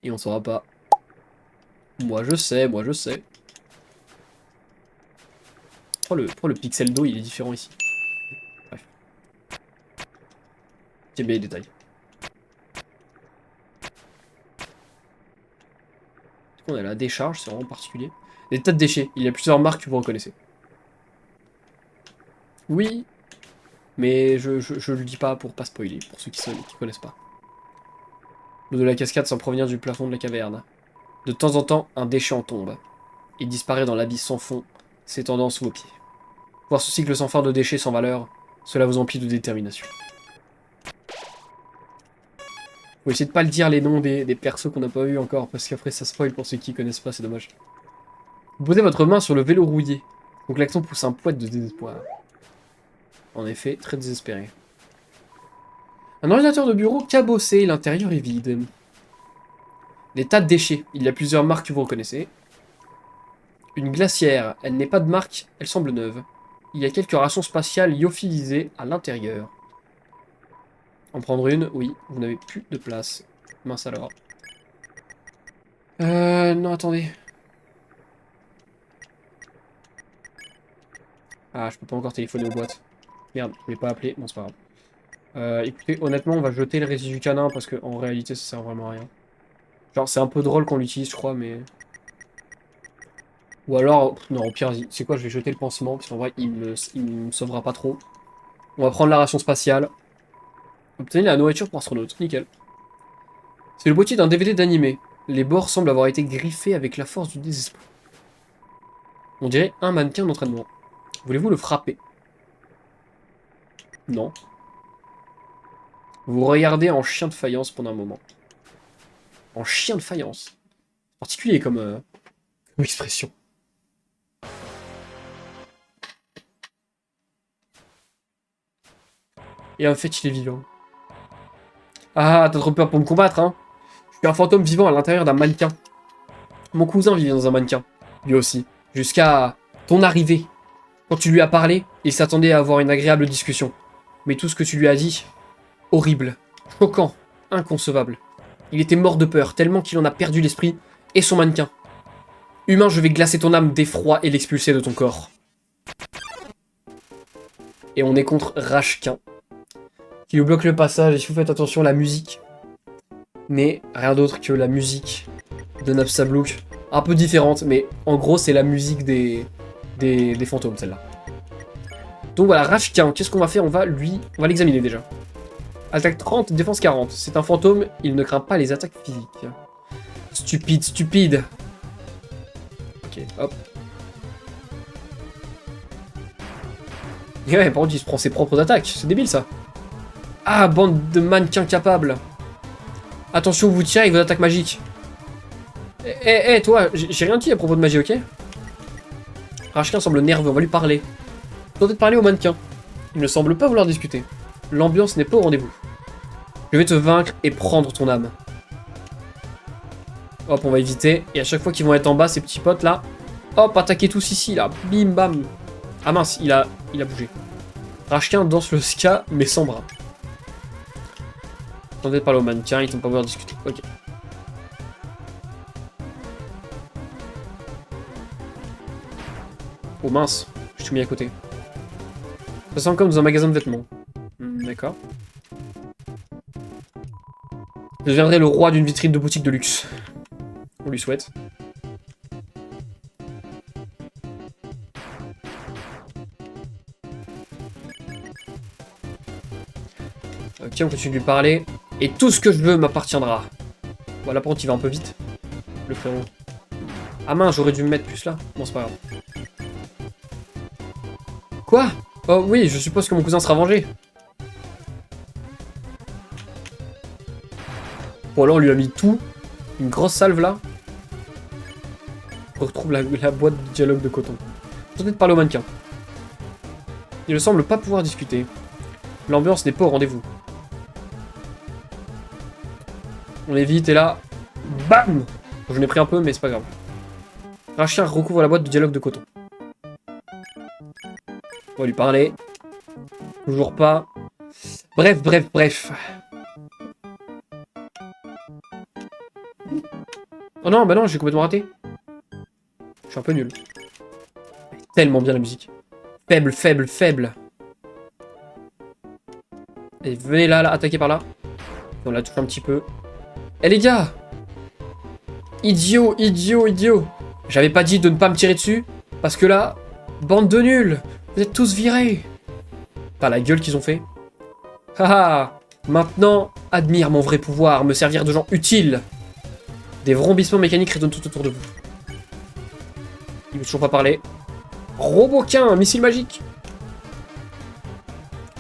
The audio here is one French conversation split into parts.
Et on saura pas. Moi je sais, moi je sais. Pourquoi le pixel d'eau il est différent ici? Bref. J'aime bien les détails. On a la décharge, c'est vraiment particulier. Des tas de déchets, il y a plusieurs marques que vous reconnaissez. Oui, mais je le dis pas pour pas spoiler, pour ceux qui connaissent pas. L'eau de la cascade semble provenir du plafond de la caverne. De temps en temps, un déchet en tombe. Il disparaît dans l'abysse sans fond, s'étendant sous vos pieds. Voir ce cycle sans fin de déchets sans valeur, cela vous emplit de détermination. Faut essayer de pas le dire les noms des persos qu'on n'a pas eu encore, parce qu'après ça spoil pour ceux qui connaissent pas, c'est dommage. Vous posez votre main sur le vélo rouillé. Donc l'accent pousse un poète de désespoir. En effet, très désespéré. Un ordinateur de bureau cabossé, l'intérieur est vide. Des tas de déchets, il y a plusieurs marques que vous reconnaissez. Une glacière, elle n'est pas de marque, elle semble neuve. Il y a quelques rations spatiales lyophilisées à l'intérieur. En prendre une, oui, vous n'avez plus de place. Mince alors. Non, attendez. Ah, je peux pas encore téléphoner aux boîtes. Merde, je voulais pas appeler, bon c'est pas grave. Écoutez, honnêtement, on va jeter le résidu canin parce qu'en réalité, ça sert vraiment à rien. Genre, c'est un peu drôle qu'on l'utilise, je crois, mais... Ou alors, non, au pire, c'est quoi, je vais jeter le pansement, parce qu'en vrai, il me sauvera pas trop. On va prendre la ration spatiale. Obtenir la nourriture pour astronaute, nickel. C'est le boîtier d'un DVD d'animé. Les bords semblent avoir été griffés avec la force du désespoir. On dirait un mannequin d'entraînement. Voulez-vous le frapper? Non. Vous regardez en chien de faïence pendant un moment. En chien de faïence. Particulier comme expression. Et en fait, il est vivant. Ah, t'as trop peur pour me combattre, hein? Je suis un fantôme vivant à l'intérieur d'un mannequin. Mon cousin vivait dans un mannequin. Lui aussi. Jusqu'à ton arrivée. Quand tu lui as parlé, il s'attendait à avoir une agréable discussion. Mais tout ce que tu lui as dit, horrible, choquant, inconcevable. Il était mort de peur, tellement qu'il en a perdu l'esprit, et son mannequin. Humain, je vais glacer ton âme d'effroi et l'expulser de ton corps. Et on est contre Rashkin, qui lui bloque le passage, et si vous faites attention, la musique n'est rien d'autre que la musique de Napstablook. Un peu différente, mais en gros, c'est la musique des fantômes, celle-là. Donc voilà, Rashkin, qu'est-ce qu'on va faire? On va l'examiner déjà. Attaque 30, défense 40. C'est un fantôme, il ne craint pas les attaques physiques. Stupide, stupide. Ok, hop. Et ouais, par contre, il se prend ses propres attaques. C'est débile, ça. Ah, bande de mannequins capables. Attention, vous tirez avec vos attaques magiques. Toi, j'ai rien dit à propos de magie, ok? Rashkin semble nerveux, on va lui parler. Tentez de parler au mannequin. Il ne semble pas vouloir discuter. L'ambiance n'est pas au rendez-vous. Je vais te vaincre et prendre ton âme. Hop, on va éviter. Et à chaque fois qu'ils vont être en bas, ces petits potes là, hop, attaquez tous ici là. Bim bam. Ah mince, il a bougé. Rashkin danse le ska, mais sans bras. Tentez de parler au mannequin, ils ne vont pas vouloir discuter. Ok. Oh mince, je suis mis à côté. Ça sent comme dans un magasin de vêtements. D'accord. Je deviendrai le roi d'une vitrine de boutique de luxe. On lui souhaite. Ok, on continue de lui parler. Et tout ce que je veux m'appartiendra. Voilà, par contre, il va un peu vite. Le frérot. Ah mince, j'aurais dû me mettre plus là. Bon, c'est pas grave. Quoi? Oh oui, je suppose que mon cousin sera vengé. Bon, alors on lui a mis tout. Une grosse salve là. On retrouve la boîte de dialogue de coton. Tentez de parler au mannequin. Il ne semble pas pouvoir discuter. L'ambiance n'est pas au rendez-vous. On évite et là... BAM! J'en ai pris un peu, mais c'est pas grave. Rashkin recouvre la boîte de dialogue de coton. On va lui parler. Toujours pas. Bref. Oh non, bah non, j'ai complètement raté. Je suis un peu nul. Tellement bien la musique. Faible, faible, faible. Et venez là, là, attaquer par là. On la touche un petit peu. Eh les gars! Idiot, idiot, idiot! J'avais pas dit de ne pas me tirer dessus, parce que là, bande de nuls! Vous êtes tous virés! Pas la gueule qu'ils ont fait. Haha! Maintenant, admire mon vrai pouvoir, me servir de gens utiles! Des vrombissements mécaniques résonnent tout autour de vous. Il veut toujours pas parler. Roboquin, un missile magique!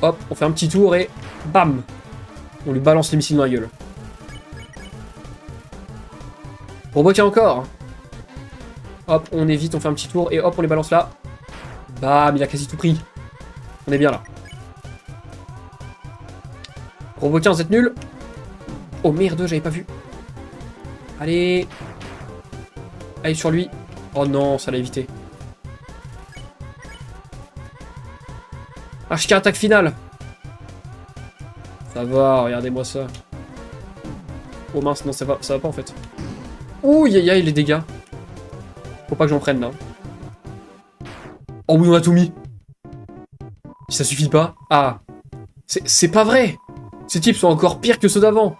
Hop, on fait un petit tour et bam! On lui balance les missiles dans la gueule. Roboquin encore! Hop, on évite, on fait un petit tour et hop, on les balance là. Bam, il a quasi tout pris. On est bien là. Roboquin, vous êtes nul. Oh merde, j'avais pas vu. Allez. Allez sur lui. Oh non, ça l'a évité. HK attaque finale. Ça va, regardez-moi ça. Oh mince, non, ça va pas en fait. Ouh, aïe aïe, les dégâts. Faut pas que j'en prenne là. Oh oui, on a tout mis. Ça suffit pas. Ah. C'est pas vrai. Ces types sont encore pires que ceux d'avant.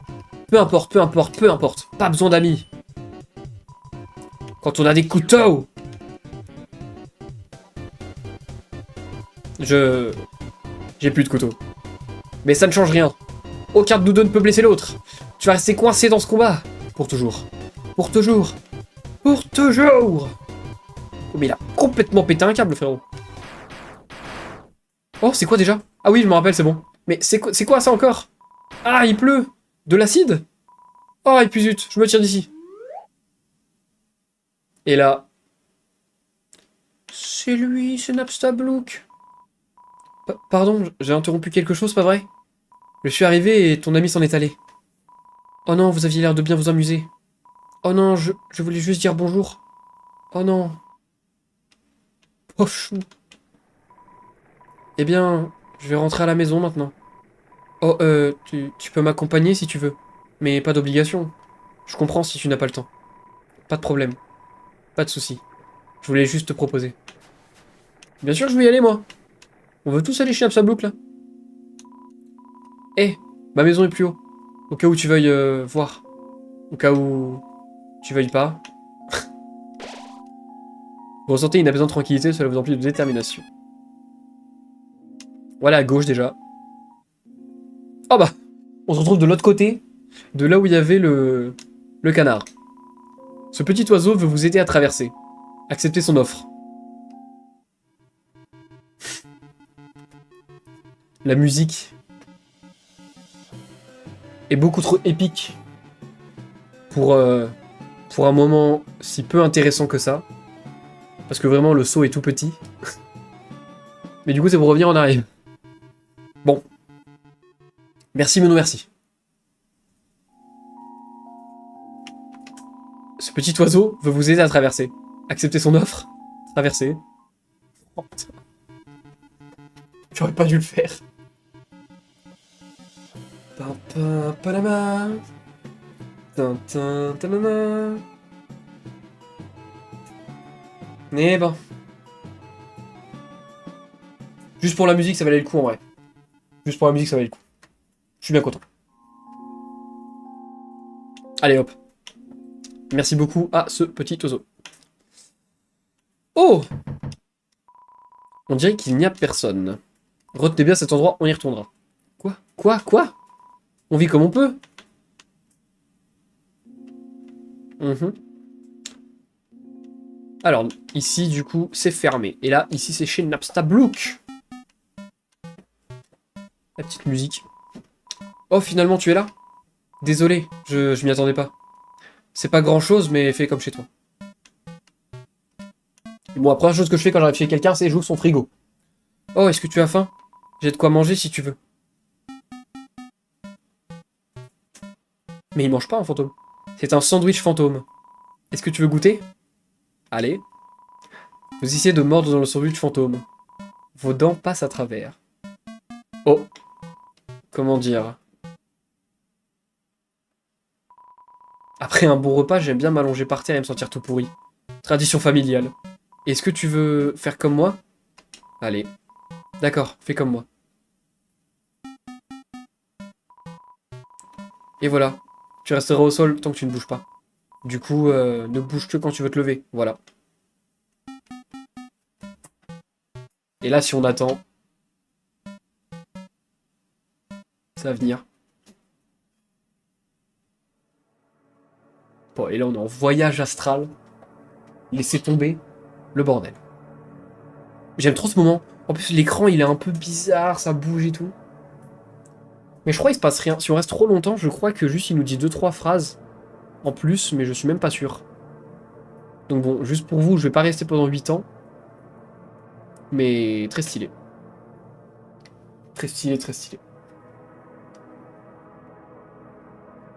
Peu importe, peu importe, peu importe. Pas besoin d'amis. Quand on a des couteaux. J'ai plus de couteau. Mais ça ne change rien. Aucun de nous deux ne peut blesser l'autre. Tu vas rester coincé dans ce combat. Pour toujours. Pour toujours. Pour toujours. Oh, mais il a complètement pété un câble, frérot. Oh, c'est quoi déjà? Ah oui, je me rappelle, c'est bon. Mais c'est quoi ça encore? Ah, il pleut. De l'acide? Oh, et puis zut, je me tire d'ici. Et là... C'est lui, c'est Napstablook. Pardon, j'ai interrompu quelque chose, pas vrai? Je suis arrivé et ton ami s'en est allé. Oh non, vous aviez l'air de bien vous amuser. Oh non, je voulais juste dire bonjour. Oh non. Oh chou. Eh bien, je vais rentrer à la maison maintenant. Oh, tu peux m'accompagner si tu veux. Mais pas d'obligation. Je comprends si tu n'as pas le temps. Pas de problème. Pas de souci. Je voulais juste te proposer. Bien sûr que je veux y aller, moi. On veut tous aller chez Absablook, là. Eh, ma maison est plus haut. Au cas où tu veuilles voir. Au cas où tu veuilles pas. Vous ressentez une apaisante tranquillité, cela vous emplit de détermination. Voilà, à gauche déjà. Oh bah, on se retrouve de l'autre côté, de là où il y avait le canard. Ce petit oiseau veut vous aider à traverser. Acceptez son offre. La musique est beaucoup trop épique pour un moment si peu intéressant que ça. Parce que vraiment, le saut est tout petit. Mais du coup, c'est pour revenir en arrière. Bon. Merci, mais non merci. Ce petit oiseau veut vous aider à traverser. Acceptez son offre. Traverser. Oh, putain. J'aurais pas dû le faire. Eh ben. Juste pour la musique, ça valait le coup en vrai. Juste pour la musique, ça valait le coup. Je suis bien content. Allez hop. Merci beaucoup à ce petit oiseau. Oh! On dirait qu'il n'y a personne. Retenez bien cet endroit, on y retournera. Quoi? Quoi? On vit comme on peut. Alors, ici, du coup, c'est fermé. Et là, ici, c'est chez Napstablook. La petite musique. Oh, finalement, tu es là? Désolé, je m'y attendais pas. C'est pas grand-chose, mais fais comme chez toi. Et bon, la première chose que je fais quand j'arrive chez quelqu'un, c'est j'ouvre son frigo. Oh, est-ce que tu as faim? J'ai de quoi manger si tu veux. Mais il mange pas un fantôme. C'est un sandwich fantôme. Est-ce que tu veux goûter? Allez. Vous essayez de mordre dans le sandwich fantôme. Vos dents passent à travers. Oh. Comment dire? Après un bon repas, j'aime bien m'allonger par terre et me sentir tout pourri. Tradition familiale. Est-ce que tu veux faire comme moi? Allez. D'accord, fais comme moi. Et voilà. Tu resteras au sol tant que tu ne bouges pas. Du coup, ne bouge que quand tu veux te lever. Voilà. Et là, si on attend, ça va venir. Bon, et là, on est en voyage astral. Laissez tomber le bordel. J'aime trop ce moment. En plus, l'écran, il est un peu bizarre, ça bouge et tout. Mais je crois qu'il se passe rien. Si on reste trop longtemps, je crois que juste il nous dit 2-3 phrases en plus, mais je suis même pas sûr. Donc bon, juste pour vous, je vais pas rester pendant 8 ans. Mais très stylé. Très stylé, très stylé.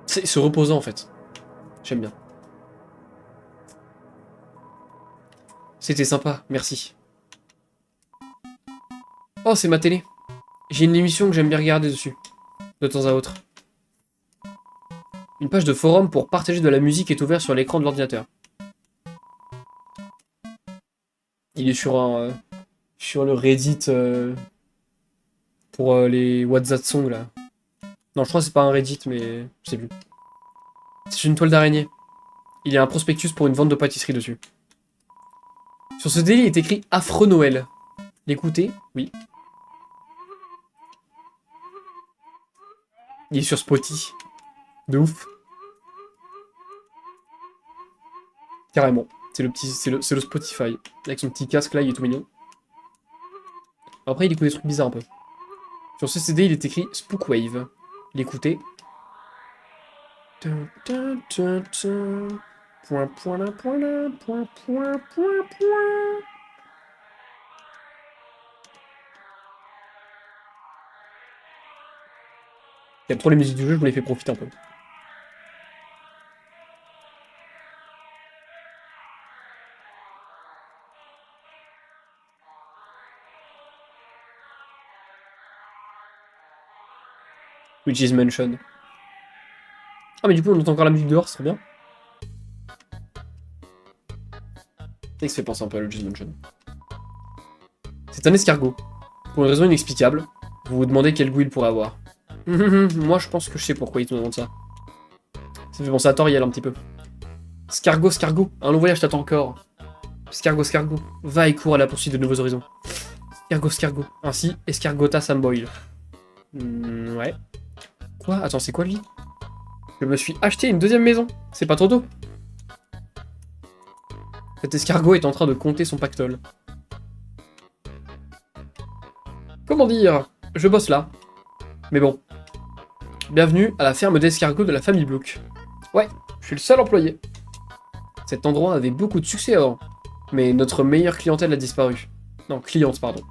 C'est reposant en fait. J'aime bien. C'était sympa, merci. Oh, c'est ma télé. J'ai une émission que j'aime bien regarder dessus, de temps à autre. Une page de forum pour partager de la musique est ouverte sur l'écran de l'ordinateur. Il est sur le Reddit pour les WhatsApp songs là. Non, je crois que c'est pas un Reddit, mais je sais plus. C'est une toile d'araignée. Il y a un prospectus pour une vente de pâtisserie dessus. Sur ce délit est écrit Affreux Noël. L'écouter? Oui. Il est sur Spotify. De ouf. Carrément. C'est le Spotify. Avec son petit casque là, il est tout mignon. Après, il écoute des trucs bizarres un peu. Sur ce CD, il est écrit Spookwave. L'écouter. Point, point là, point là, point, point, point, point. J'aime trop les musiques du jeu, je me les fais profiter un peu. Which is Mansion. Ah, mais du coup, on entend encore la musique dehors, c'est trop bien. Et ça fait penser un peu à Luigi's Mansion. C'est un escargot. Pour une raison inexplicable, vous vous demandez quel goût il pourrait avoir. Moi, je pense que je sais pourquoi il te demande ça. Ça fait penser à Toriel un petit peu. Scargo, Scargo, un long voyage t'attend encore. Scargo, Scargo, va et cours à la poursuite de nouveaux horizons. Scargo, Scargo, ainsi Escargota Sam Boyle. Ouais. Quoi? Attends, c'est quoi lui? Je me suis acheté une deuxième maison. C'est pas trop tôt. Cet escargot est en train de compter son pactole. Comment dire? Je bosse là. Mais bon. Bienvenue à la ferme d'escargots de la famille Blook. Ouais, je suis le seul employé. Cet endroit avait beaucoup de succès avant. Mais notre meilleure clientèle a disparu. Non, cliente, pardon.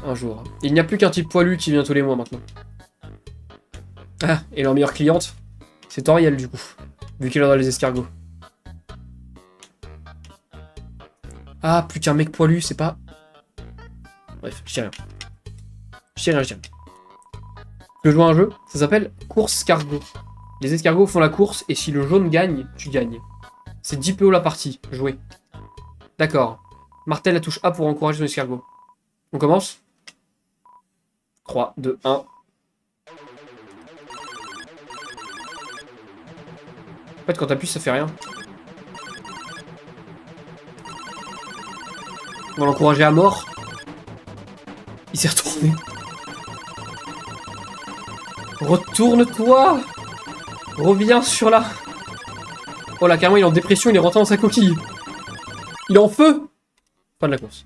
Un jour. Il n'y a plus qu'un type poilu qui vient tous les mois maintenant. Ah, et leur meilleure cliente? C'est Toriel du coup. Vu qu'elle adore les escargots. Ah, plus qu'un mec poilu, c'est pas... Bref, je dis rien. Je dis rien, je dis rien. Tu veux jouer à un jeu? Ça s'appelle Course Cargo. Les escargots font la course et si le jaune gagne, tu gagnes. C'est 10 PO la partie. Jouer. D'accord. Martèle la touche A pour encourager son escargot. On commence? 3, 2, 1. En fait, quand t'appuies, ça fait rien. On va l'encourager à mort. Il s'est retourné. Retourne-toi! Reviens sur la... Oh là, carrément, il est en dépression, il est rentré dans sa coquille. Il est en feu! Fin de la course.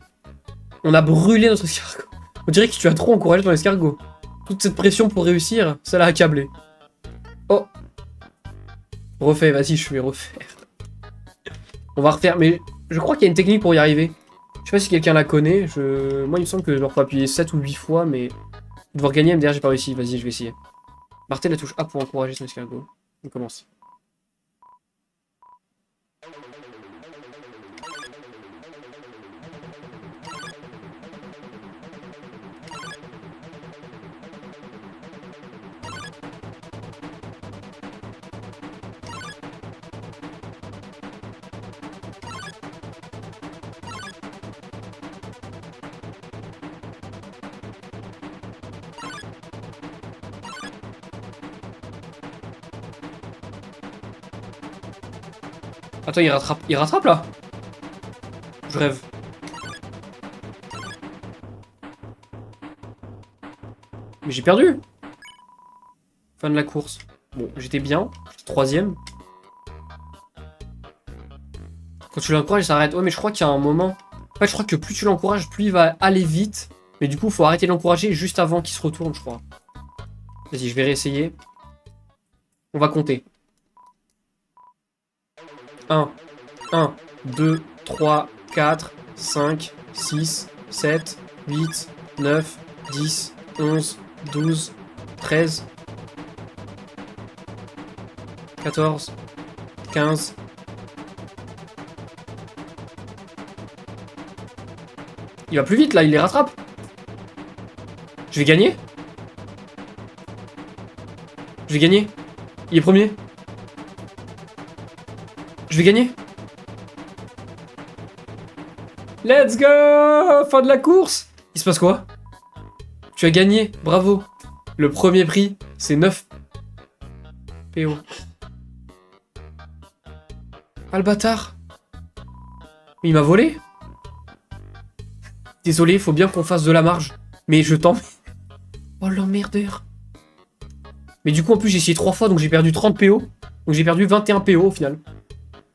On a brûlé notre escargot. On dirait que tu as trop encouragé ton escargot. Toute cette pression pour réussir, ça l'a accablé. Oh! Refais, vas-y, je vais refaire. On va refaire, mais je crois qu'il y a une technique pour y arriver. Je sais pas si quelqu'un la connaît. Moi, il me semble que je dois appuyer 7 ou 8 fois, mais... Devoir gagner, MDR, j'ai pas réussi. Vas-y, je vais essayer. Martèle la touche A pour encourager son escargot. On commence. Attends, il rattrape. Il rattrape là? Je rêve. Mais j'ai perdu. Fin de la course. Bon, j'étais bien. Troisième. Quand tu l'encourages, il s'arrête. Ouais, mais je crois qu'il y a un moment... En fait, je crois que plus tu l'encourages, plus il va aller vite. Mais du coup, il faut arrêter de l'encourager juste avant qu'il se retourne, je crois. Vas-y, je vais réessayer. On va compter. 1, 1, 2, 3, 4, 5, 6, 7, 8, 9, 10, 11, 12, 13, 14, 15... Il va plus vite là, il les rattrape. Je vais gagner. Je vais gagner. Il est premier. Je vais gagner. Let's go! Fin de la course. Il se passe quoi? Tu as gagné, bravo. Le premier prix, c'est 9 PO. Ah le bâtard. Il m'a volé. Désolé, faut bien qu'on fasse de la marge. Mais je t'en... Oh l'emmerdeur. Mais du coup, en plus, j'ai essayé 3 fois, donc j'ai perdu 30 PO. Donc j'ai perdu 21 PO au final.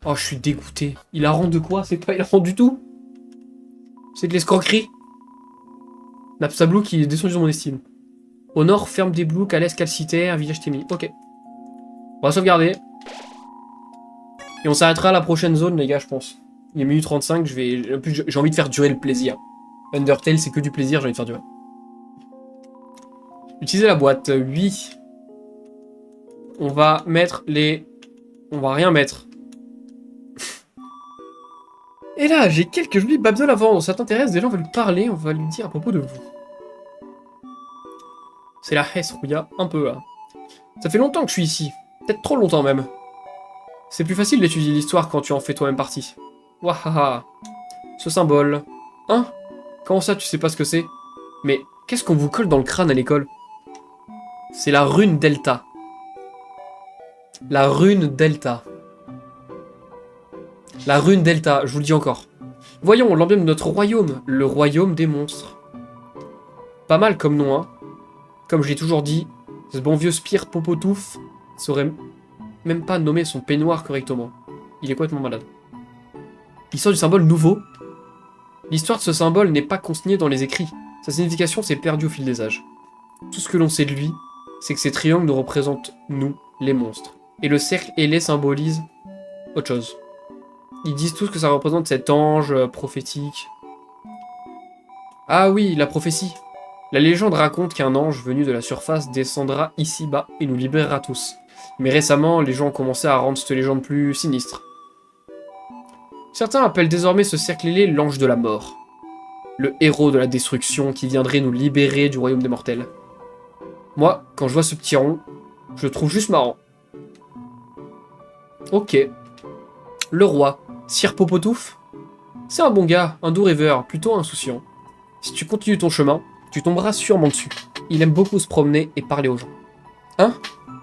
Oh, je suis dégoûté. Il a rend de quoi? C'est pas il rend du tout. C'est de l'escroquerie. Napsa Blue qui est descendu dans mon estime. Au nord, ferme des Blue, Calès, Calcitaire, Village Témi. Ok. On va sauvegarder. Et on s'arrêtera à la prochaine zone, les gars, je pense. Il est minute 35, je vais... En plus, j'ai envie de faire durer le plaisir. Undertale, c'est que du plaisir, j'ai envie de faire durer. Utiliser la boîte, oui. On va mettre les... On va rien mettre. Et là, j'ai quelques jolies babioles à vendre. Ça t'intéresse? Déjà, on va lui parler, on va lui dire à propos de vous. C'est la Hesse Rouilla, un peu là. Ça fait longtemps que je suis ici. Peut-être trop longtemps même. C'est plus facile d'étudier l'histoire quand tu en fais toi-même partie. Wahaha. Ce symbole. Hein? Comment ça, tu sais pas ce que c'est? Mais qu'est-ce qu'on vous colle dans le crâne à l'école? C'est la rune Delta. La rune Delta. La rune Delta, je vous le dis encore. Voyons, l'emblème de notre royaume, le royaume des monstres. Pas mal comme nom, hein. Comme je l'ai toujours dit, ce bon vieux Spire Popotouf saurait même pas nommer son peignoir correctement. Il est complètement malade. L'histoire du symbole nouveau. L'histoire de ce symbole n'est pas consignée dans les écrits. Sa signification s'est perdue au fil des âges. Tout ce que l'on sait de lui, c'est que ces triangles nous représentent, nous, les monstres. Et le cercle ailé symbolise autre chose. Ils disent tous que ça représente cet ange prophétique. Ah oui, la prophétie. La légende raconte qu'un ange venu de la surface descendra ici-bas et nous libérera tous. Mais récemment, les gens ont commencé à rendre cette légende plus sinistre. Certains appellent désormais ce cercle ailé l'ange de la mort. Le héros de la destruction qui viendrait nous libérer du royaume des mortels. Moi, quand je vois ce petit rond, je le trouve juste marrant. Ok. Le roi, Sir Popotouf. C'est un bon gars, un doux rêveur, plutôt insouciant. Si tu continues ton chemin, tu tomberas sûrement dessus. Il aime beaucoup se promener et parler aux gens. Hein?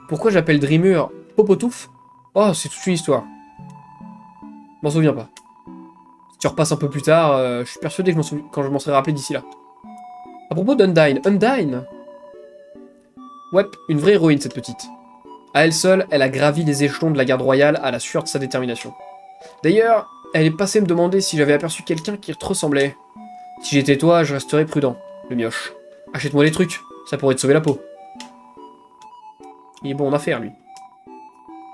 Pourquoi j'appelle Dreamer Popotouf? Oh, c'est toute une histoire. Je m'en souviens pas. Si tu repasses un peu plus tard, je suis persuadé que quand je m'en serai rappelé d'ici là. À propos d'Undyne, Undyne! Ouais, une vraie héroïne cette petite. À elle seule, elle a gravi les échelons de la garde royale à la sueur de sa détermination. D'ailleurs, elle est passée me demander si j'avais aperçu quelqu'un qui te ressemblait. Si j'étais toi, je resterais prudent, le mioche. Achète-moi des trucs, ça pourrait te sauver la peau. Il est bon en affaire, lui.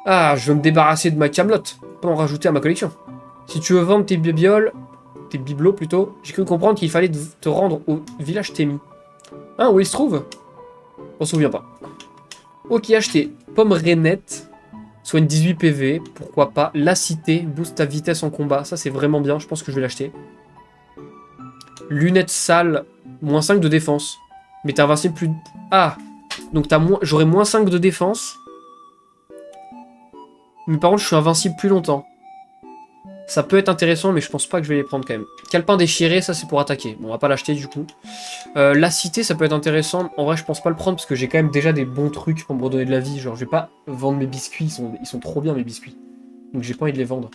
Ah, je veux me débarrasser de ma camelote, pas en rajouter à ma collection. Si tu veux vendre tes bibioles, tes bibelots plutôt, j'ai cru comprendre qu'il fallait te rendre au village Témi. Hein, où il se trouve? On se souvient pas. Ok, acheter pomme rainette, soigne 18 PV, pourquoi pas. La cité, booste ta vitesse en combat, ça c'est vraiment bien, je pense que je vais l'acheter. Lunettes sales, moins 5 de défense. Mais t'es invincible plus... Ah! Donc j'aurai moins 5 de défense. Mais par contre, je suis invincible plus longtemps. Ça peut être intéressant, mais je pense pas que je vais les prendre quand même. Calepin déchiré, ça c'est pour attaquer. Bon, on va pas l'acheter du coup. La cité, ça peut être intéressant. En vrai, je pense pas le prendre parce que j'ai quand même déjà des bons trucs pour me redonner de la vie. Genre, je vais pas vendre mes biscuits. Ils sont trop bien, mes biscuits. Donc j'ai pas envie de les vendre.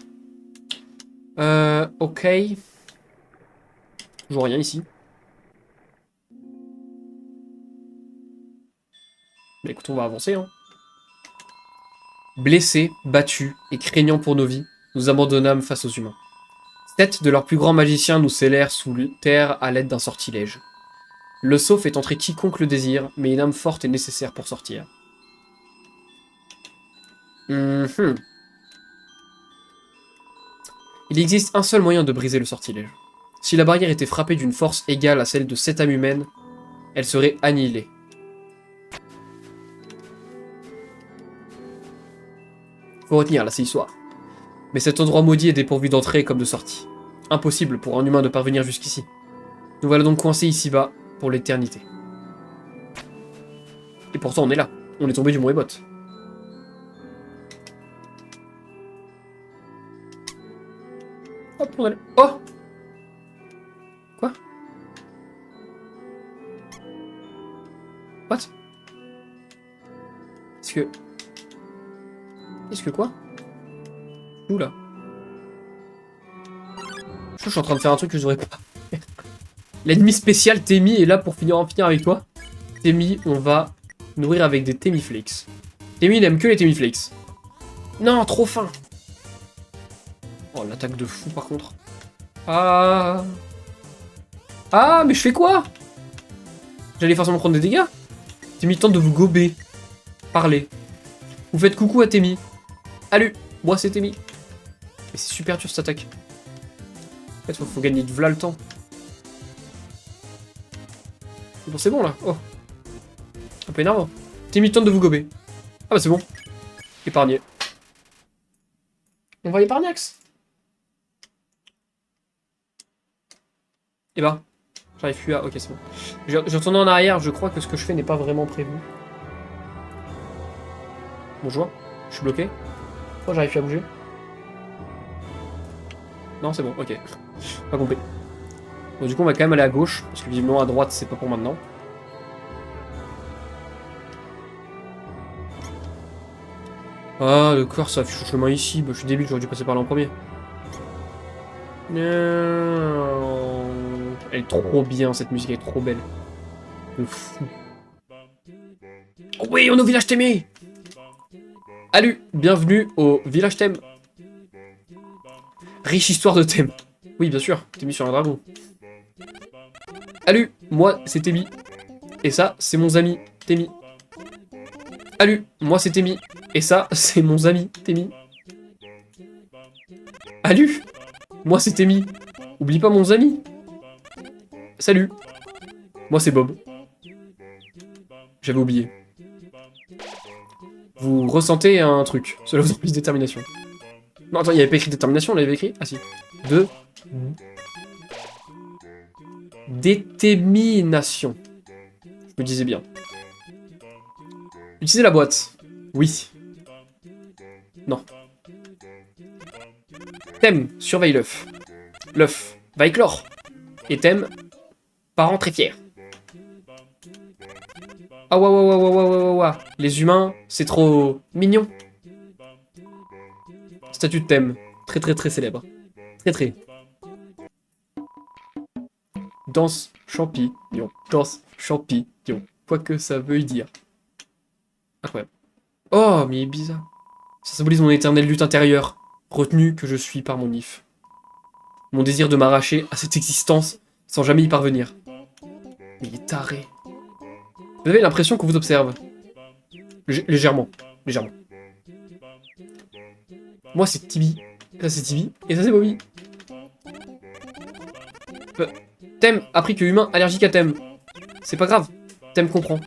Ok. Toujours rien ici. Mais écoute, on va avancer, hein. Blessés, battus et craignant pour nos vies, nous abandonnâmes face aux humains. 7 de leurs plus grands magiciens nous scellèrent sous terre à l'aide d'un sortilège. Le sceau fait entrer quiconque le désire, mais une âme forte est nécessaire pour sortir. Mhm. Il existe un seul moyen de briser le sortilège. Si la barrière était frappée d'une force égale à celle de 7 âmes humaines, elle serait annihilée. Faut retenir, là c'est histoire. Mais cet endroit maudit est dépourvu d'entrée comme de sortie. Impossible pour un humain de parvenir jusqu'ici. Nous voilà donc coincés ici-bas pour l'éternité. Et pourtant on est là. On est tombé du mont Ebot. Hop, on a... Oh! Quoi? What? Est-ce que... Est-ce que quoi? Où là? Je suis en train de faire un truc que je devrais pas faire. L'ennemi spécial Temi est là pour en finir avec toi. Temi, on va nourrir avec des Temiflakes. Temi n'aime que les Temiflakes. Non, trop faim. Oh, l'attaque de fou par contre. Ah. Ah, mais je fais quoi? J'allais forcément prendre des dégâts. Temi tente de vous gober. Parlez. Vous faites coucou à Temi. Salut, moi c'est Temi. Mais c'est super dur cette attaque. En fait, faut gagner de v'là le temps. Bon, c'est bon là. Oh. Un peu énervant. Temi tente de vous gober. Ah bah c'est bon. Épargné. On va épargner Axe. Eh ben, j'arrive plus à... Ok, c'est bon. Je retourne en arrière, je crois que ce que je fais n'est pas vraiment prévu. Bonjour, je suis bloqué. Pourquoi j'arrive plus à bouger? Non, c'est bon, ok. Pas compris. Bon, du coup, on va quand même aller à gauche, parce que visiblement à droite, c'est pas pour maintenant. Ah, le corps, ça affiche le chemin ici. Bah, je suis débile, j'aurais dû passer par là en premier. Non. Elle est trop bien, cette musique, elle est trop belle. De fou. Oh oui, on est au village Témé. Salut, bienvenue au village Thème. Riche histoire de Thème. Oui, bien sûr, Témi sur un dragon. Salut, moi, c'est Témi. Et ça, c'est mon ami, Témi. Salut, moi, c'est Témi. Et ça, c'est mon ami, Témi. Salut, moi, c'est Témi. Oublie pas mon ami. Salut, moi, c'est Bob. J'avais oublié. Vous ressentez un truc. Cela vous emplit de détermination. Non, attends, il n'y avait pas écrit détermination, on l'avait écrit? Ah si. De... Détermination. Je me disais bien. Utilisez la boîte. Oui. Non. Thème, surveille l'œuf. L'œuf va éclore. Et Thème, parent très fier. Ah ouais, ouais, ouais, ouais, ouais, ouais, ouais. Les humains, c'est trop mignon. Statue de Thème. Très, très, très célèbre. Très, très. Danse champignon. Danse champignon. Quoi que ça veuille dire. Incroyable. Oh, mais il est bizarre. Ça symbolise mon éternelle lutte intérieure, retenue que je suis par mon if. Mon désir de m'arracher à cette existence sans jamais y parvenir. Mais il est taré. Vous avez l'impression qu'on vous observe. Légèrement. Légèrement. Moi, c'est Tibi. Ça, c'est Tibi. Et ça, c'est Bobby. Thème appris que humain allergique à Thème. C'est pas grave. Thème comprend.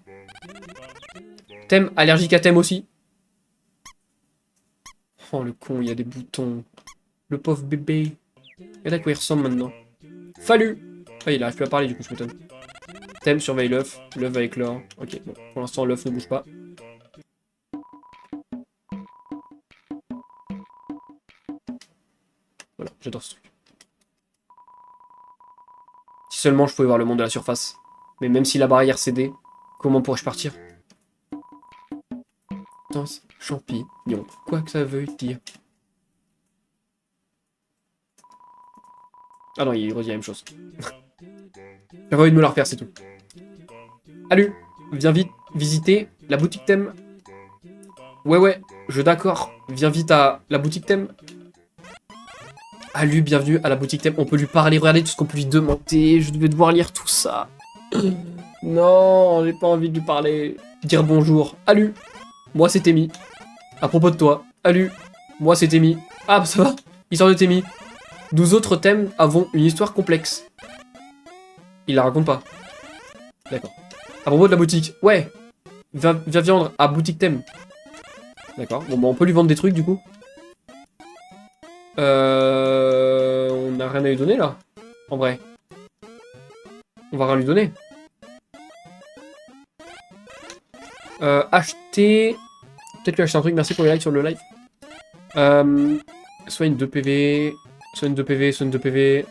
Thème allergique à Thème aussi. Oh, le con, il y a des boutons. Le pauvre bébé. Et là, quoi il ressemble maintenant? Fallu. Ah, il arrive plus à parler, du coup, je m'étonne. Thème surveille l'œuf. L'œuf va éclore. Ok, bon. Pour l'instant, l'œuf ne bouge pas. Voilà, j'adore ce truc. Si seulement je pouvais voir le monde de la surface. Mais même si la barrière cédait, comment pourrais-je partir? Danse, champignon, quoi que ça veuille dire. Ah non, il redit la même chose. J'ai envie de me la refaire, c'est tout. Alu, viens vite visiter la boutique thème. Ouais, je d'accord. Viens vite à la boutique thème. Alu, bienvenue à la boutique thème. On peut lui parler, regardez tout ce qu'on peut lui demander. Je devais devoir lire tout ça. Non, j'ai pas envie de lui parler. Dire bonjour. Alu, moi c'est Temi. À propos de toi. Alu, moi c'est Temi. Ah, ça va. Histoire de Temi. 12 autres thèmes avons une histoire complexe. Il la raconte pas. D'accord. À propos de la boutique. Ouais. Viens vendre à boutique thème. D'accord. Bon, bah on peut lui vendre des trucs du coup. On a rien à lui donner là. En vrai. On va rien lui donner. Acheter... Peut-être lui acheter un truc, merci pour les likes sur le live. Soit une 2 PV, soit une 2 PV, soit une 2 PV.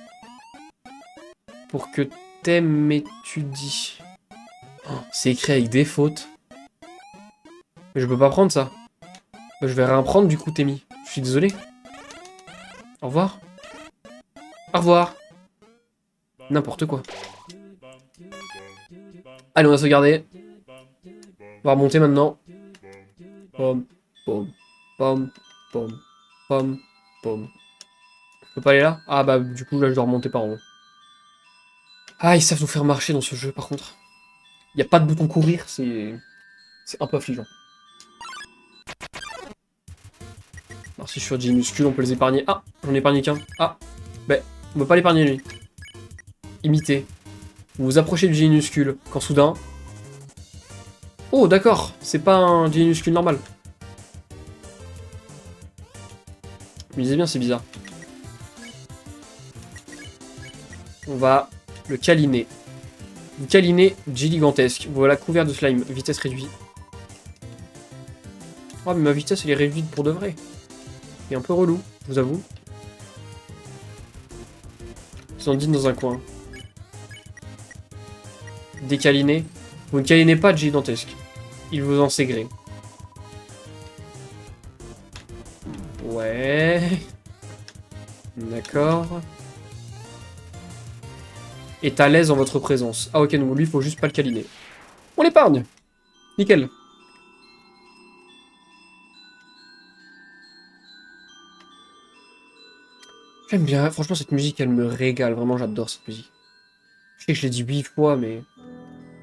Pour que thème étudie. Oh, c'est écrit avec des fautes. Mais je peux pas prendre ça. Je vais rien prendre du coup, Temi. Je suis désolé. Au revoir. Au revoir. N'importe quoi. Allez, on va sauvegarder. On va remonter maintenant. Pom, pom, pom, pom, pom, pom. Je peux pas aller là? Ah bah du coup là je dois remonter par en haut. Ah, ils savent nous faire marcher dans ce jeu par contre. Il n'y a pas de bouton courir, c'est un peu affligeant. Alors si je suis sur G minuscule, on peut les épargner. Ah, j'en ai épargné qu'un. Ah, ben, on peut pas l'épargner lui. Imiter. Vous vous approchez du G minuscule, quand soudain... Oh, d'accord, c'est pas un G minuscule normal. Je me disais bien, c'est bizarre. On va le câliner. Vous câlinez G gigantesque. Voilà, couvert de slime, vitesse réduite. Oh, mais ma vitesse, elle est réduite pour de vrai. C'est un peu relou, je vous avoue. Ils sont dit dans un coin. Décaliné. Vous ne câlinez pas de gigantesque. Il vous en sait gré. Ouais. D'accord. Est à l'aise en votre présence. Ah ok, donc lui, il faut juste pas le câliner. On l'épargne. Nickel. J'aime bien, franchement, cette musique, elle me régale. Vraiment, j'adore cette musique. Je sais que je l'ai dit 8 fois, mais...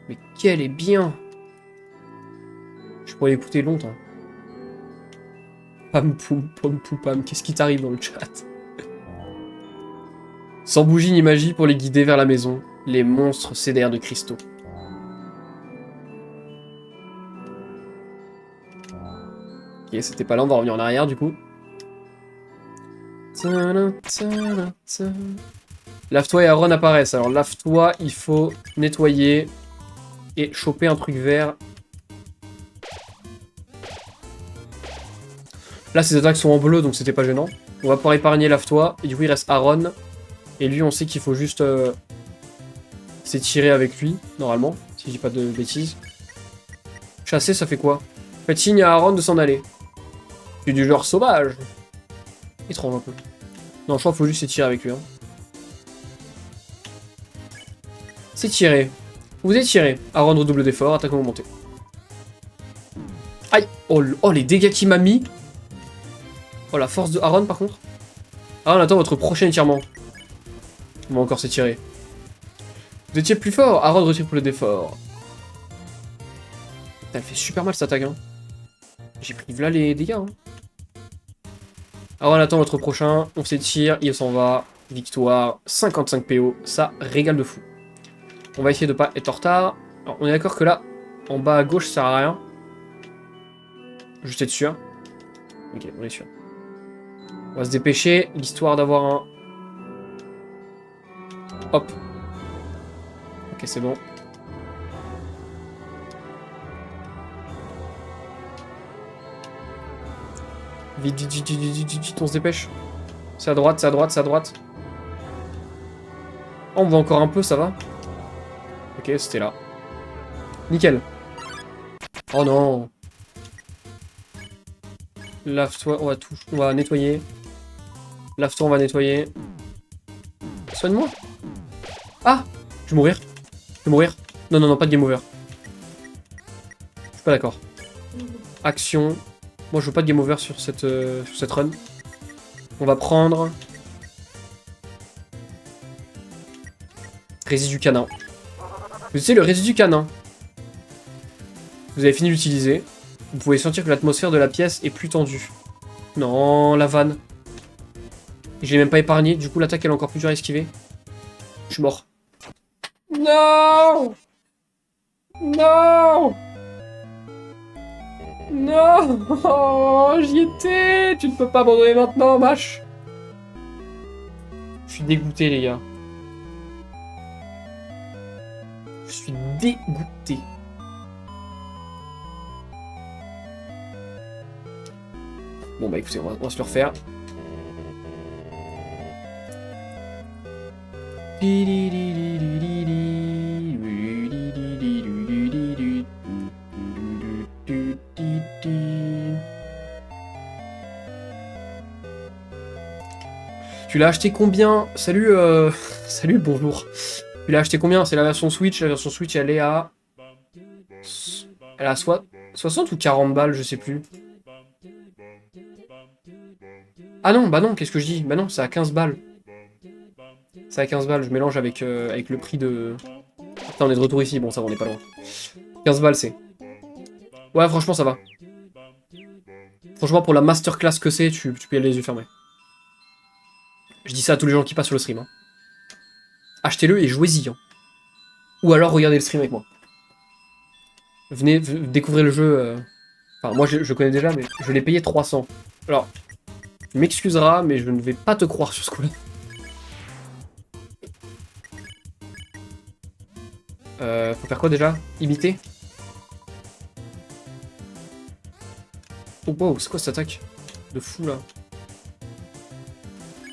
Mais qu'elle est bien. Je pourrais l'écouter longtemps. Pam poum, pom poum pam. Qu'est-ce qui t'arrive dans le chat? Sans bougie ni magie pour les guider vers la maison, les monstres cédèrent de cristaux. Ok, c'était pas là, on va revenir en arrière du coup. Lave-toi et Aaron apparaissent. Alors lave-toi, il faut nettoyer et choper un truc vert. Là, ces attaques sont en bleu, donc c'était pas gênant. On va pouvoir épargner lave-toi. Et du coup, il reste Aaron. Et lui, on sait qu'il faut juste s'étirer avec lui, normalement. Si je dis pas de bêtises. Chasser, ça fait quoi? Faites signe à Aaron de s'en aller. C'est du genre sauvage. Étrange un peu. Non, je crois qu'il faut juste s'étirer avec lui. Hein. S'étirer. Vous étirez. Aaron redouble d'effort, attaque augmentée. Aïe. Oh, oh, les dégâts qu'il m'a mis. Oh, la force de Aaron, par contre. Aaron attend votre prochain étirement. On va encore s'étirer. Vous étiez plus fort. Aaron retire pour le d'effort. Elle fait super mal cette attaque. Hein. J'ai pris là les dégâts. Hein. Aaron attend votre prochain. On s'étire. Il s'en va. Victoire. 55 PO. Ça régale de fou. On va essayer de pas être en retard. Alors, on est d'accord que là, en bas à gauche, ça sert à rien. Juste être sûr. Ok, on est sûr. On va se dépêcher, l'histoire d'avoir un... Hop. Ok, c'est bon. Vite, vite, vite, vite, vite, vite, vite, on se dépêche. C'est à droite, c'est à droite, c'est à droite. Oh, on va encore un peu, ça va. Ok, c'était là. Nickel. Oh non. Lave-toi, on va nettoyer. Lave-toi, on va nettoyer. Soigne-moi. Ah! Je vais mourir. Je vais mourir. Non, non, non, pas de game over. Je suis pas d'accord. Action. Moi, je veux pas de game over sur cette run. On va prendre... Résidu canin. Vous savez, le résidu canin. Vous avez fini d'utiliser. Vous pouvez sentir que l'atmosphère de la pièce est plus tendue. Non, la vanne. Je l'ai même pas épargné, du coup l'attaque elle est encore plus dure à esquiver. Je suis mort. Non! Non! Non! J'y étais! Tu ne peux pas abandonner maintenant, mâche! Je suis dégoûté, les gars. Je suis dégoûté. Bon bah écoutez, on va se le refaire. Tu l'as acheté combien? Salut, salut, bonjour. Tu l'as acheté combien? C'est la version Switch. La version Switch, elle est à... Elle est à 60 ou 40 balles, je sais plus. Ah non, bah non, qu'est-ce que je dis? Bah non, c'est à 15 balles. C'est à 15 balles, je mélange avec, avec le prix de... Putain, on est de retour ici, bon ça va, on est pas loin. 15 balles, c'est... Ouais, franchement, ça va. Franchement, pour la masterclass que c'est, tu peux y aller les yeux fermés. Je dis ça à tous les gens qui passent sur le stream. Hein. Achetez-le et jouez-y. Hein. Ou alors regardez le stream avec moi. Venez découvrir le jeu. Enfin, moi je connais déjà, mais je l'ai payé 300. Alors, tu m'excuseras, mais je ne vais pas te croire sur ce coup-là. Faut faire quoi déjà? Imiter? Oh wow, c'est quoi cette attaque? De fou là.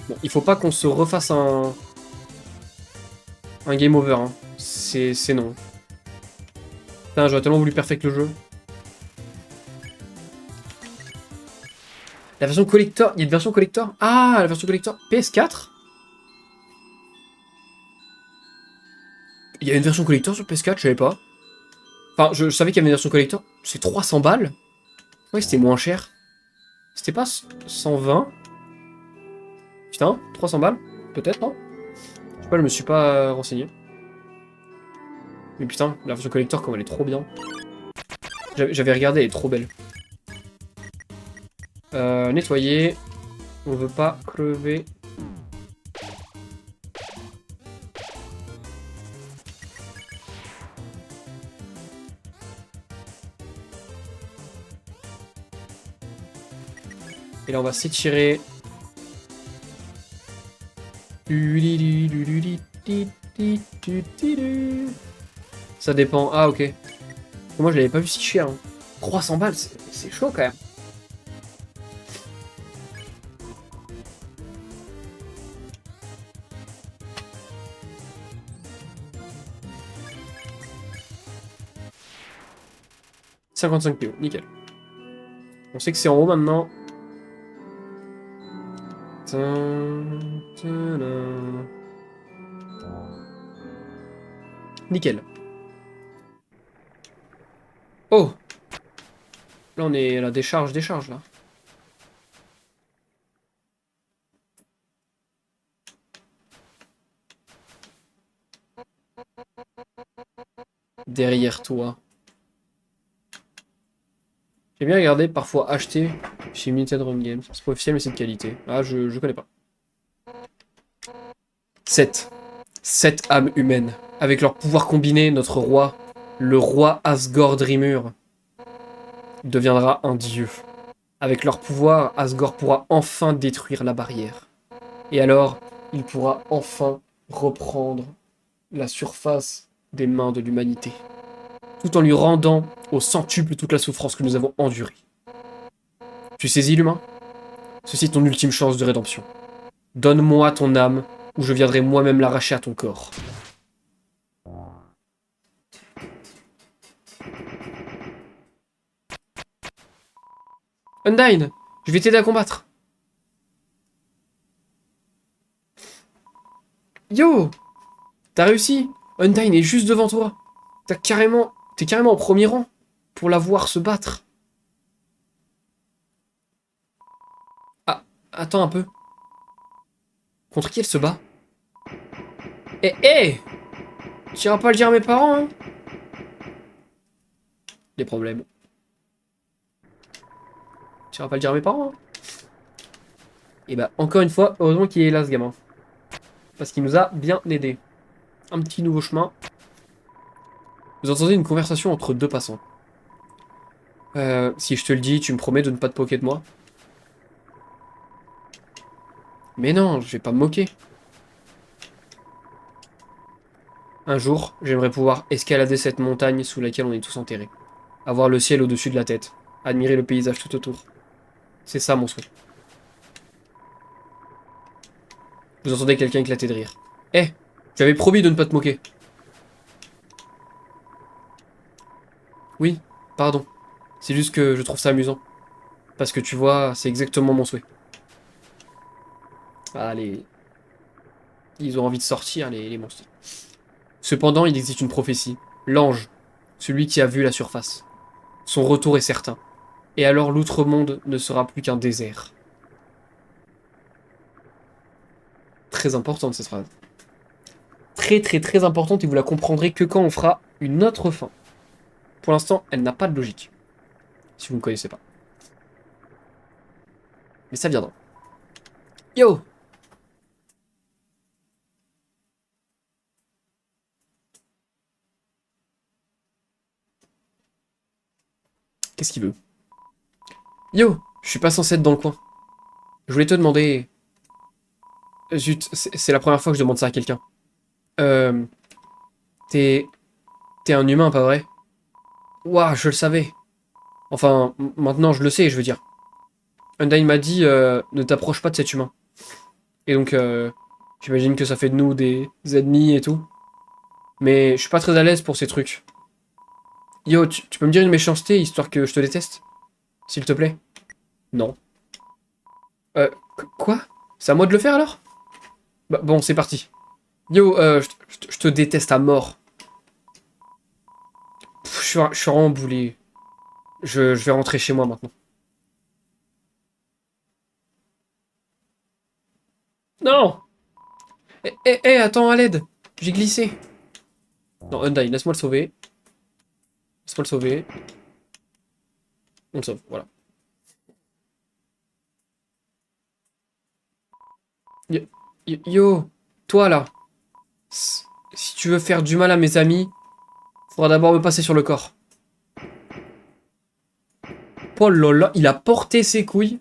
Bon, il faut pas qu'on se refasse un game over. Hein. C'est non. Putain, j'aurais tellement voulu perfect le jeu. La version collector, il y a une version collector? Ah, la version collector PS4? Il y a une version collector sur PS4, je savais pas. Enfin, je savais qu'il y avait une version collector. C'est 300 balles? Ouais, c'était moins cher. C'était pas 120? Putain, 300 balles? Peut-être, non? Je sais pas, je me suis pas renseigné. Mais putain, la version collector, comme elle est trop bien. J'avais regardé, elle est trop belle. Nettoyer. On veut pas crever. Et là, on va s'étirer. Ça dépend. Ah, ok. Moi, je l'avais pas vu si cher. Hein. 300 balles, c'est chaud quand même. « 55 PO, nickel. On sait que c'est en haut maintenant. Nickel. Oh! Là, on est à la décharge, là. Derrière toi. J'ai bien regardé, parfois acheter chez Limited Run Games. C'est pas officiel, mais c'est de qualité. Ah, je connais pas. 7. 7 âmes humaines. Avec leur pouvoir combiné, notre roi, le roi Asgore-Drimur, deviendra un dieu. Avec leur pouvoir, Asgore pourra enfin détruire la barrière. Et alors, il pourra enfin reprendre la surface des mains de l'humanité. Tout en lui rendant au centuple toute la souffrance que nous avons endurée. Tu saisis l'humain? Ceci est ton ultime chance de rédemption. Donne-moi ton âme, ou je viendrai moi-même l'arracher à ton corps. Undyne, je vais t'aider à combattre. Yo! T'as réussi! Undyne est juste devant toi. T'es carrément en premier rang pour la voir se battre. Ah, attends un peu. Contre qui elle se bat? Eh! Tu iras pas le dire à mes parents, hein? Des problèmes. Tu iras pas le dire à mes parents, hein? Et bah, encore une fois, heureusement qu'il est là, ce gamin. Parce qu'il nous a bien aidé. Un petit nouveau chemin. Vous entendez une conversation entre deux passants. Si je te le dis, tu me promets de ne pas te moquer de moi? Mais non, je vais pas me moquer. Un jour, j'aimerais pouvoir escalader cette montagne sous laquelle on est tous enterrés. Avoir le ciel au-dessus de la tête. Admirer le paysage tout autour. C'est ça mon souhait. Vous entendez quelqu'un éclater de rire. Eh, tu avais promis de ne pas te moquer. Oui, pardon. C'est juste que je trouve ça amusant. Parce que tu vois, c'est exactement mon souhait. Allez. Ils ont envie de sortir, les monstres. Cependant, il existe une prophétie. L'ange. Celui qui a vu la surface. Son retour est certain. Et alors l'outre-monde ne sera plus qu'un désert. Très importante cette phrase. Très très très importante et vous la comprendrez que quand on fera une autre fin. Pour l'instant, elle n'a pas de logique. Si vous ne connaissez pas. Mais ça viendra. Yo! Qu'est-ce qu'il veut? Yo! Je suis pas censé être dans le coin. Je voulais te demander... Zut, c'est la première fois que je demande ça à quelqu'un. Euh... T'es un humain, pas vrai? Ouah, je le savais. Enfin, maintenant je le sais, je veux dire. Undyne m'a dit, ne t'approche pas de cet humain. Et donc, j'imagine que ça fait de nous des ennemis et tout. Mais je suis pas très à l'aise pour ces trucs. Yo, tu peux me dire une méchanceté, histoire que je te déteste? S'il te plaît? Non. Quoi? C'est à moi de le faire alors? Bah, bon, c'est parti. Yo, je te déteste à mort. Je suis vraiment boulé. Je vais rentrer chez moi maintenant. Non! Attends, à l'aide! J'ai glissé. Non, Undyne, laisse-moi le sauver. Laisse-moi le sauver. On le sauve, voilà. Yo, toi là. Si tu veux faire du mal à mes amis, faudra d'abord me passer sur le corps. Oh là là, il a porté ses couilles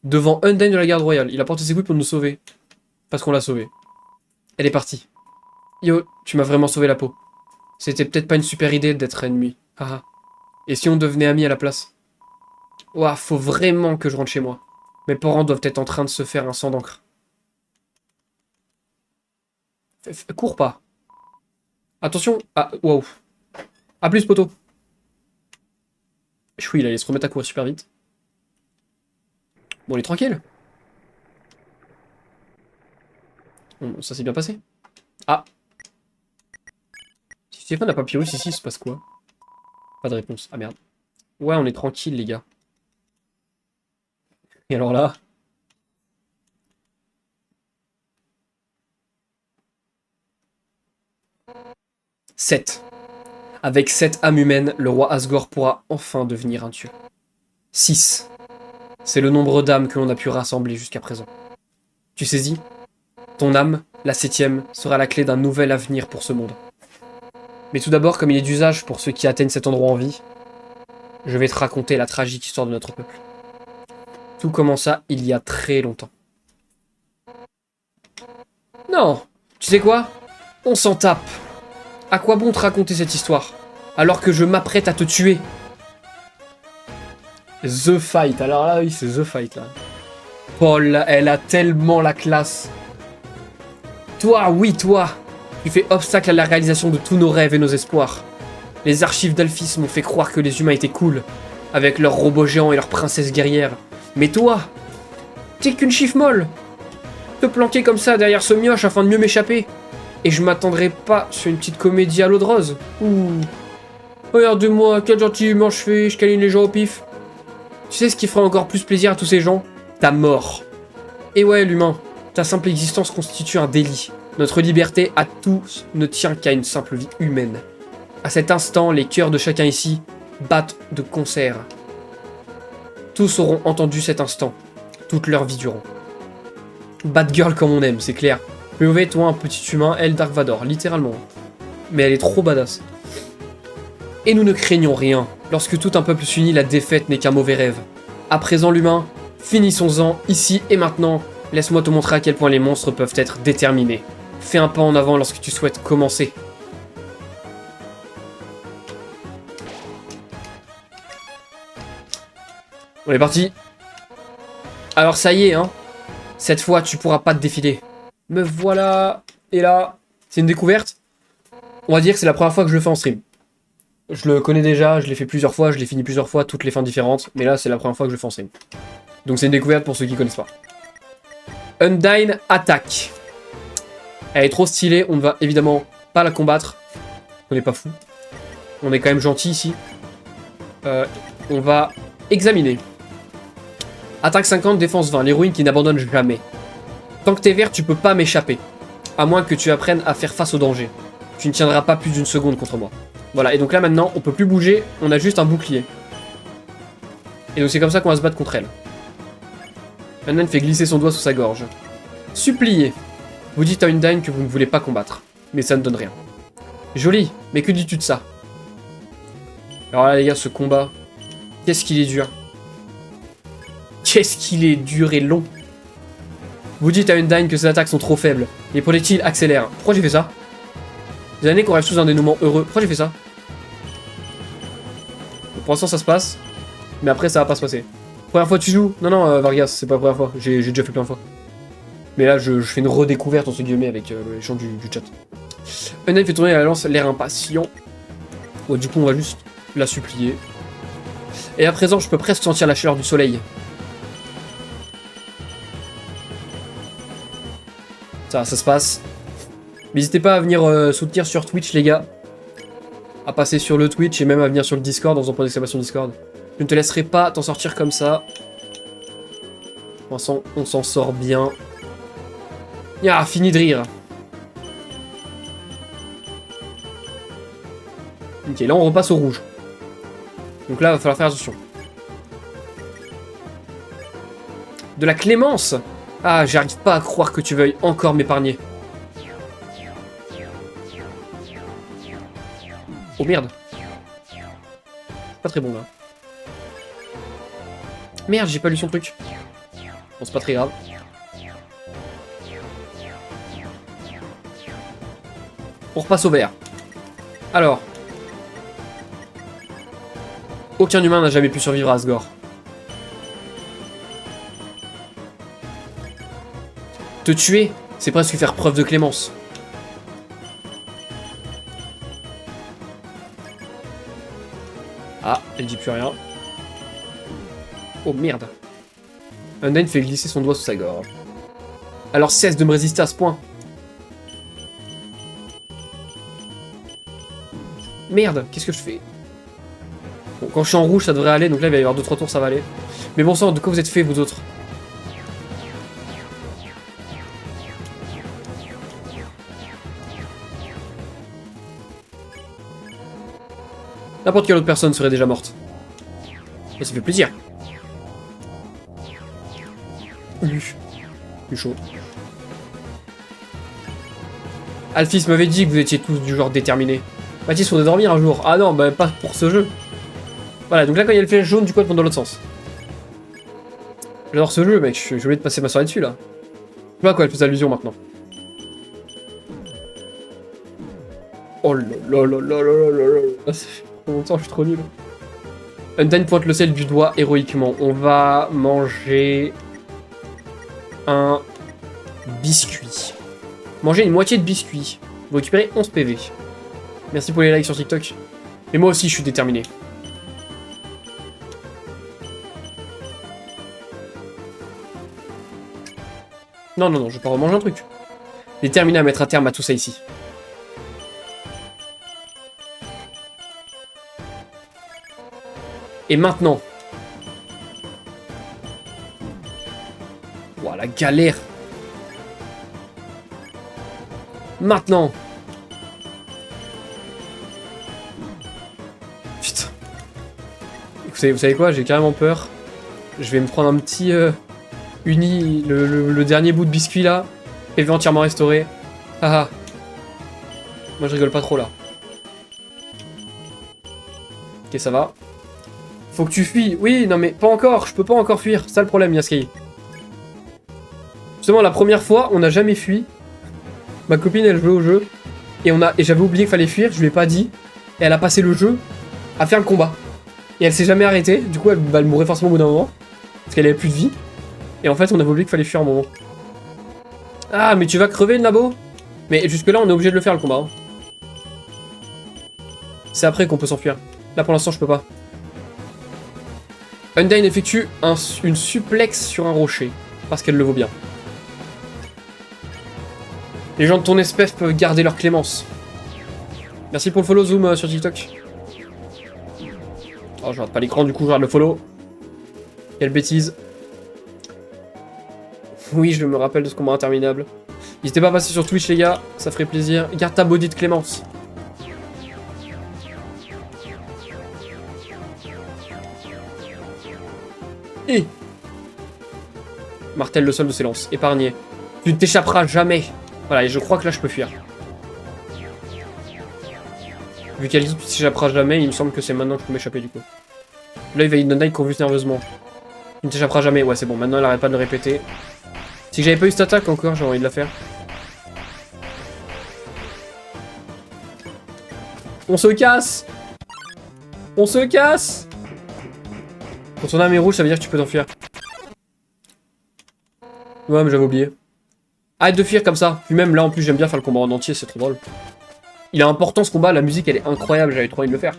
devant Undyne de la garde royale. Il a porté ses couilles pour nous sauver. Parce qu'on l'a sauvé. Elle est partie. Yo, tu m'as vraiment sauvé la peau. C'était peut-être pas une super idée d'être ennemi. Haha. Et si on devenait amis à la place? Ouah, faut vraiment que je rentre chez moi. Mes parents doivent être en train de se faire un sang d'encre. Cours pas. Attention. Ah, waouh. A plus, poteau. Choui, il allait se remettre à courir super vite. Bon, on est tranquille. Bon, ça s'est bien passé. Ah. Si Stéphane n'a pas Pyrrhus ici, il se passe quoi? Pas de réponse. Ah merde. Ouais, on est tranquille, les gars. Et alors là... 7. Avec 7 âmes humaines, le roi Asgore pourra enfin devenir un dieu. 6. C'est le nombre d'âmes que l'on a pu rassembler jusqu'à présent. Tu saisis? Ton âme, la 7e, sera la clé d'un nouvel avenir pour ce monde. Mais tout d'abord, comme il est d'usage pour ceux qui atteignent cet endroit en vie, je vais te raconter la tragique histoire de notre peuple. Tout commença il y a très longtemps. Non! Tu sais quoi? On s'en tape! À quoi bon te raconter cette histoire? Alors que je m'apprête à te tuer! The Fight, alors là, oui, c'est The Fight, là. Paul, elle a tellement la classe. Toi, oui, toi! Tu fais obstacle à la réalisation de tous nos rêves et nos espoirs. Les archives d'Alphys m'ont fait croire que les humains étaient cool, avec leurs robots géants et leurs princesses guerrières. Mais toi, t'es qu'une chiffre molle! te planquer comme ça derrière ce mioche afin de mieux m'échapper. Et je m'attendrai pas sur une petite comédie à l'eau de rose. Ouh. Regarde-moi, quel gentil humain je fais, je câline les gens au pif. Tu sais ce qui fera encore plus plaisir à tous ces gens? Ta mort. Et ouais, l'humain, ta simple existence constitue un délit. Notre liberté à tous ne tient qu'à une simple vie humaine. À cet instant, les cœurs de chacun ici battent de concert. Tous auront entendu cet instant, toute leur vie durant. Bad girl comme on aime, c'est clair. POV, toi un petit humain, elle Dark Vador, littéralement. Mais elle est trop badass. Et nous ne craignons rien. Lorsque tout un peuple s'unit, la défaite n'est qu'un mauvais rêve. À présent l'humain, finissons-en, ici et maintenant. Laisse-moi te montrer à quel point les monstres peuvent être déterminés. Fais un pas en avant lorsque tu souhaites commencer. On est parti. Alors ça y est, hein. Cette fois, tu pourras pas te défiler. Me voilà. Et là, c'est une découverte. On va dire que c'est la première fois que je le fais en stream. Je le connais déjà, je l'ai fait plusieurs fois, je l'ai fini plusieurs fois, toutes les fins différentes. Mais là, c'est la première fois que je le fais en stream. Donc c'est une découverte pour ceux qui connaissent pas. Undyne attaque. Elle est trop stylée, on ne va évidemment pas la combattre. On n'est pas fou. On est quand même gentil ici. On va examiner. Attaque 50, défense 20. L'héroïne qui n'abandonne jamais. Tant que t'es vert, tu peux pas m'échapper. À moins que tu apprennes à faire face au danger. Tu ne tiendras pas plus d'une seconde contre moi. Voilà, et donc là maintenant, on peut plus bouger, on a juste un bouclier. Et donc c'est comme ça qu'on va se battre contre elle. Maintenant, elle fait glisser son doigt sous sa gorge. Suppliez. Vous dites à Undyne que vous ne voulez pas combattre. Mais ça ne donne rien. Joli, mais que dis-tu de ça? Alors là les gars, ce combat, qu'est-ce qu'il est dur. Qu'est-ce qu'il est dur et long. Vous dites à Undyne que ses attaques sont trop faibles. Les projectiles accélèrent. Pourquoi j'ai fait ça? Des années qu'on rêve sous un dénouement heureux. Pourquoi j'ai fait ça? Pour l'instant ça se passe. Mais après ça va pas se passer. Première fois que tu joues? Non non Vargas, c'est pas la première fois. J'ai déjà fait plein de fois. Mais là je fais une redécouverte entre guillemets avec les gens du chat. Undyne fait tourner la lance, l'air impatient. Ouais, du coup on va juste la supplier. Et à présent je peux presque sentir la chaleur du soleil. Ça se passe. N'hésitez pas à venir soutenir sur Twitch, les gars. À passer sur le Twitch et même à venir sur le Discord dans un point d'exclamation Discord. Je ne te laisserai pas t'en sortir comme ça. Pour l'instant, on s'en sort bien. Ah, fini de rire. Ok, là on repasse au rouge. Donc là, il va falloir faire attention. De la clémence! Ah, j'arrive pas à croire que tu veuilles encore m'épargner. Oh merde. Pas très bon là. Merde, j'ai pas lu son truc. Bon, c'est pas très grave. On repasse au vert. Alors. Aucun humain n'a jamais pu survivre à Asgore. Te tuer, c'est presque faire preuve de clémence. Ah, elle dit plus rien. Oh merde. Undyne fait glisser son doigt sous sa gorge. Alors cesse de me résister à ce point. Merde, qu'est-ce que je fais? Bon, quand je suis en rouge, ça devrait aller, donc là il va y avoir 2-3 tours, ça va aller. Mais bon sang, de quoi vous êtes fait, vous autres? N'importe quelle autre personne serait déjà morte. Et ça fait plaisir. Plus chaud. Alphys m'avait dit que vous étiez tous du genre déterminés. Mathis, on est dormir un jour. Ah non, bah pas pour ce jeu. Voilà, donc là quand il y a le flèche jaune, du coup elle prend dans l'autre sens. J'adore ce jeu, mec, j'ai oublié de passer ma soirée dessus là. Je sais pas à quoi elle fait allusion maintenant. Oh là là là là là là là. En même temps, je suis trop nul. Undyne pointe le sel du doigt héroïquement. On va manger un biscuit. Manger une moitié de biscuit. Vous récupérez 11 PV. Merci pour les likes sur TikTok. Et moi aussi, je suis déterminé. Non, non, non, je vais pas remanger un truc. Déterminé à mettre un terme à tout ça ici. Et maintenant. Ouah, la galère. Maintenant. Putain. Vous savez quoi? J'ai carrément peur. Je vais me prendre un petit... le dernier bout de biscuit là. PV entièrement restauré. Haha. Moi je rigole pas trop là. Ok, ça va. Faut que tu fuis. Oui, non mais pas encore. Je peux pas encore fuir. C'est ça le problème, Yasuke. Justement, la première fois, on n'a jamais fui. Ma copine, elle jouait au jeu. Et j'avais oublié qu'il fallait fuir. Je lui ai pas dit. Et elle a passé le jeu à faire le combat. Et elle s'est jamais arrêtée. Du coup, elle mourrait forcément au bout d'un moment. Parce qu'elle avait plus de vie. Et en fait, on avait oublié qu'il fallait fuir un moment. Ah, mais tu vas crever, le Nabo? Mais jusque-là, on est obligé de le faire, le combat. Hein. C'est après qu'on peut s'enfuir. Là, pour l'instant, je peux pas. Undyne effectue une suplex sur un rocher. Parce qu'elle le vaut bien. Les gens de ton espèce peuvent garder leur clémence. Merci pour le follow, Zoom, sur TikTok. Oh, je regarde pas l'écran, du coup, je regarde le follow. Quelle bêtise. Oui, je me rappelle de ce combat interminable. N'hésitez pas à passer sur Twitch, les gars. Ça ferait plaisir. Garde ta body de clémence. Et martèle le sol de ses lances. Épargné. Tu ne t'échapperas jamais. Voilà, et je crois que là, je peux fuir. Vu qu'elle dit que tu t'échapperas jamais, il me semble que c'est maintenant que je peux m'échapper, du coup. Là, il va Undyne convulse nerveusement. Tu ne t'échapperas jamais. Ouais, c'est bon. Maintenant, elle arrête pas de le répéter. Si j'avais pas eu cette attaque encore, j'aurais envie de la faire. On se casse! On se casse! Quand ton arme est rouge, ça veut dire que tu peux t'enfuir. Ouais, mais j'avais oublié. Arrête de fuir comme ça. Puis même là, en plus, j'aime bien faire le combat en entier, c'est trop drôle. Il est important ce combat, la musique, elle est incroyable, j'avais trop envie de le faire.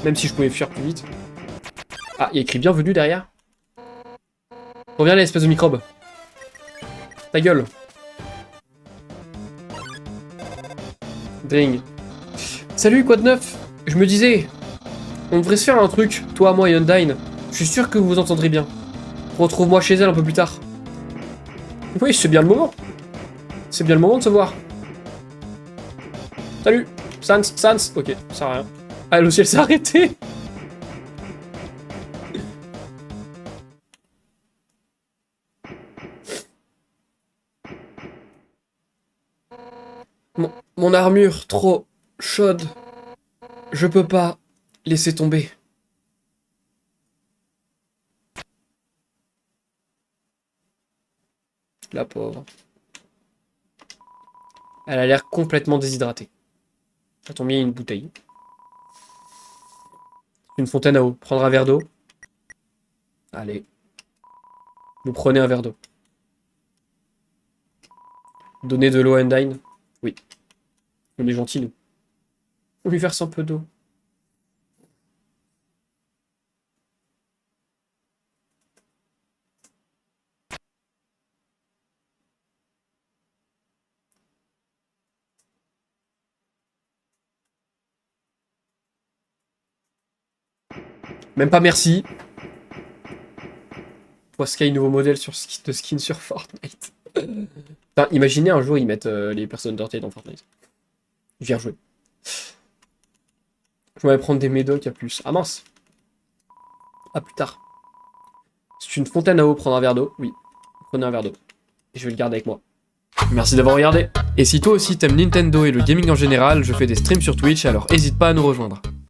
Même si je pouvais fuir plus vite. Ah, il y a écrit bienvenue derrière. Reviens là, espèce de microbe. Ta gueule. Dring. Salut, quoi de neuf? Je me disais, on devrait se faire un truc, toi, moi et Undyne. Je suis sûr que vous vous entendrez bien. Retrouve-moi chez elle un peu plus tard. Oui, c'est bien le moment. C'est bien le moment de se voir. Salut. Sans. Ok, ça sert à rien. Ah, elle aussi, elle s'est arrêtée. Mon armure, trop chaude. Je peux pas laisser tomber. La pauvre. Elle a l'air complètement déshydratée. Ça tombe bien, il y a une bouteille. Une fontaine à eau. Prendre un verre d'eau. Allez. Vous prenez un verre d'eau. Donnez de l'eau à Undyne. Oui. On est gentils, nous. On lui verse un peu d'eau. Même pas merci. Pour Sky, nouveau modèle de skin sur Fortnite. Enfin, imaginez un jour ils mettent les personnes d'orteil dans Fortnite. Je viens rejouer. Je vais prendre des médocs à plus. Ah mince. À plus tard. C'est une fontaine à eau, prendre un verre d'eau. Oui. Prenez un verre d'eau. Et je vais le garder avec moi. Merci d'avoir regardé. Et si toi aussi t'aimes Nintendo et le gaming en général, je fais des streams sur Twitch, alors n'hésite pas à nous rejoindre.